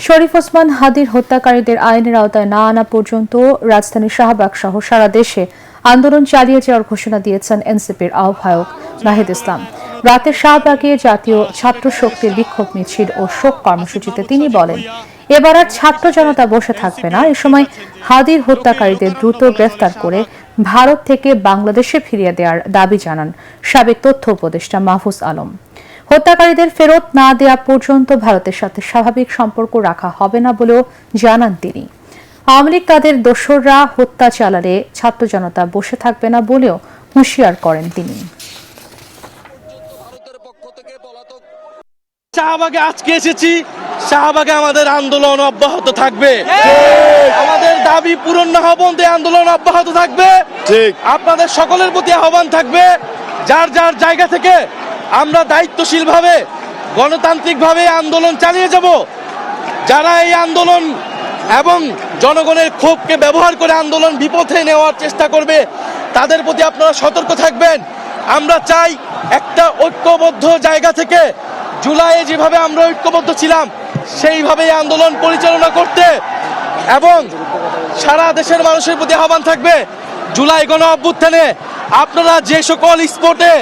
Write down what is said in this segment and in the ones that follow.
শরীফ ওসমান হাদির হত্যাকারীদের আইনের আওতায় না আনা পর্যন্ত রাজধানী শাহবাগ সহ সারা দেশে আন্দোলন চালিয়ে যাওয়ার ঘোষণা দিয়েছেন এনসিপির আহ্বায়ক নাহিদ ইসলাম। রাতে শাহবাগে জাতীয় ছাত্র শক্তির বিক্ষোভ মিছিল ও শোক কর্মসূচিতে তিনি বলেন, এবার আর ছাত্র জনতা বসে থাকবে না। এ সময় হাদির হত্যাকারীদের দ্রুত গ্রেফতার করে ভারত থেকে বাংলাদেশে ফিরিয়ে দেওয়ার দাবি জানান সাবেক তথ্য উপদেষ্টা মাহফুজ আলম। হত্যাকারীদের ফেরত না দেওয়া পর্যন্ত ভারতের সাথে স্বাভাবিক সম্পর্ক রাখা হবে না বলেও জানান তিনি। আওয়ামী লীগ তাদের দোসররা হত্যা চালালে ছাত্র জনতা বসে থাকবে না বলেও হুঁশিয়ার করেন তিনি। শাহবাগে আজকে এসেছি, শাহবাগে আমাদের আন্দোলন অব্যাহত থাকবে। আমাদের দাবি পূরণ না হওয়া পর্যন্ত আন্দোলন অব্যাহত থাকবে। ঠিক, আপনাদের সকলের প্রতি আহ্বান থাকবে, যার যার জায়গা থেকে আমরা দায়িত্বশীলভাবে গণতান্ত্রিকভাবে আন্দোলন চালিয়ে যাব। যারা এই আন্দোলন এবং জনগণের ক্ষোভকে ব্যবহার করে আন্দোলন বিপথে নেওয়ার চেষ্টা করবে, তাদের প্রতি আপনারা সতর্ক থাকবেন। আমরা চাই একটা ঐক্যবদ্ধ জায়গা থেকে জুলাইয়ে যেভাবে আমরা ঐক্যবদ্ধ ছিলাম সেইভাবে আন্দোলন পরিচালনা করতে, এবং সারা দেশের মানুষের প্রতি আহ্বান থাকবে, জুলাই গণ অভ্যুত্থানে আপনারা যে সকল স্পটে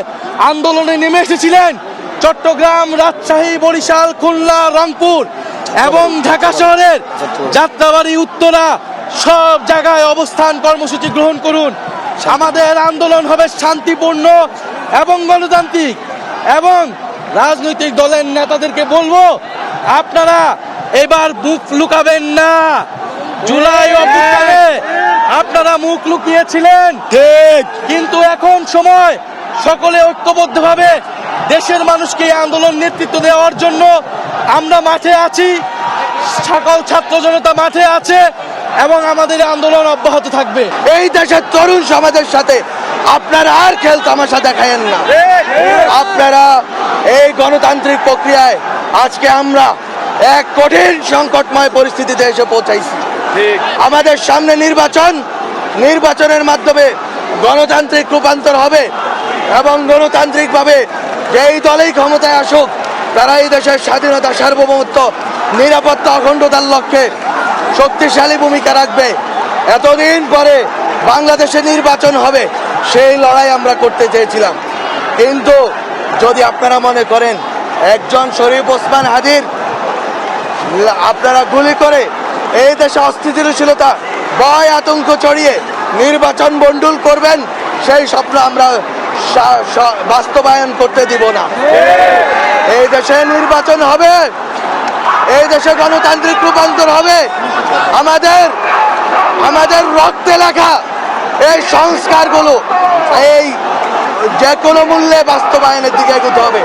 আন্দোলনে নেমে এসেছিলেন, চট্টগ্রাম, রাজশাহী, বরিশাল, খুলনা, রংপুর এবং ঢাকা শহরের যাত্রাবাড়ি, উত্তরা, সব জায়গায় অবস্থান কর্মসূচি গ্রহণ করুন। আমাদের আন্দোলন হবে শান্তিপূর্ণ এবং গণতান্ত্রিক, এবং রাজনৈতিক দলের নেতাদেরকে বলবো, আপনারা এবার মুখ লুকাবেন না। জুলাই অভ্যুত্থানে আপনারা মুখ লুকিয়েছিলেন, ঠিক, কিন্তু এখন সময় সকলে ঐক্যবদ্ধভাবে দেশের মানুষকে এই আন্দোলন নেতৃত্ব দেওয়ার জন্য আমরা মাঠে আছি, সকল ছাত্র জনতা মাঠে আছে, এবং আমাদের আন্দোলন অব্যাহত থাকবে। এই দেশের তরুণ সমাজের সাথে আপনারা আর খেল তামাশা দেখায়েন না। আপনারা এই গণতান্ত্রিক প্রক্রিয়ায় আজকে আমরা এক কঠিন সংকটময় পরিস্থিতিতে এসে পৌঁছাইছি। আমাদের সামনে নির্বাচনের মাধ্যমে গণতান্ত্রিক রূপান্তর হবে, এবং গণতান্ত্রিকভাবে যেই দলেই ক্ষমতায় আসুক তারা এই দেশের স্বাধীনতা, সার্বভৌমত্ব, নিরাপত্তা, অখণ্ডতার লক্ষ্যে শক্তিশালী ভূমিকা রাখবে। এতদিন পরে বাংলাদেশে নির্বাচন হবে, সেই লড়াই আমরা করতে চেয়েছিলাম। কিন্তু যদি আপনারা মনে করেন একজন শরীফ ওসমান হাদির আপনারা গুলি করে এই দেশে অস্থিতিশীলতা, ভয়, আতঙ্ক ছড়িয়ে নির্বাচন বন্ডুল করবেন, সেই স্বপ্ন আমরা বাস্তবায়ন করতে দিব না। এই দেশে নির্বাচন হবে, এই দেশে গণতান্ত্রিক রূপান্তর হবে। আমাদের রক্তে লেখা এই সংস্কারগুলো এই যে কোনো মূল্যে বাস্তবায়নের দিকে এগোতে হবে।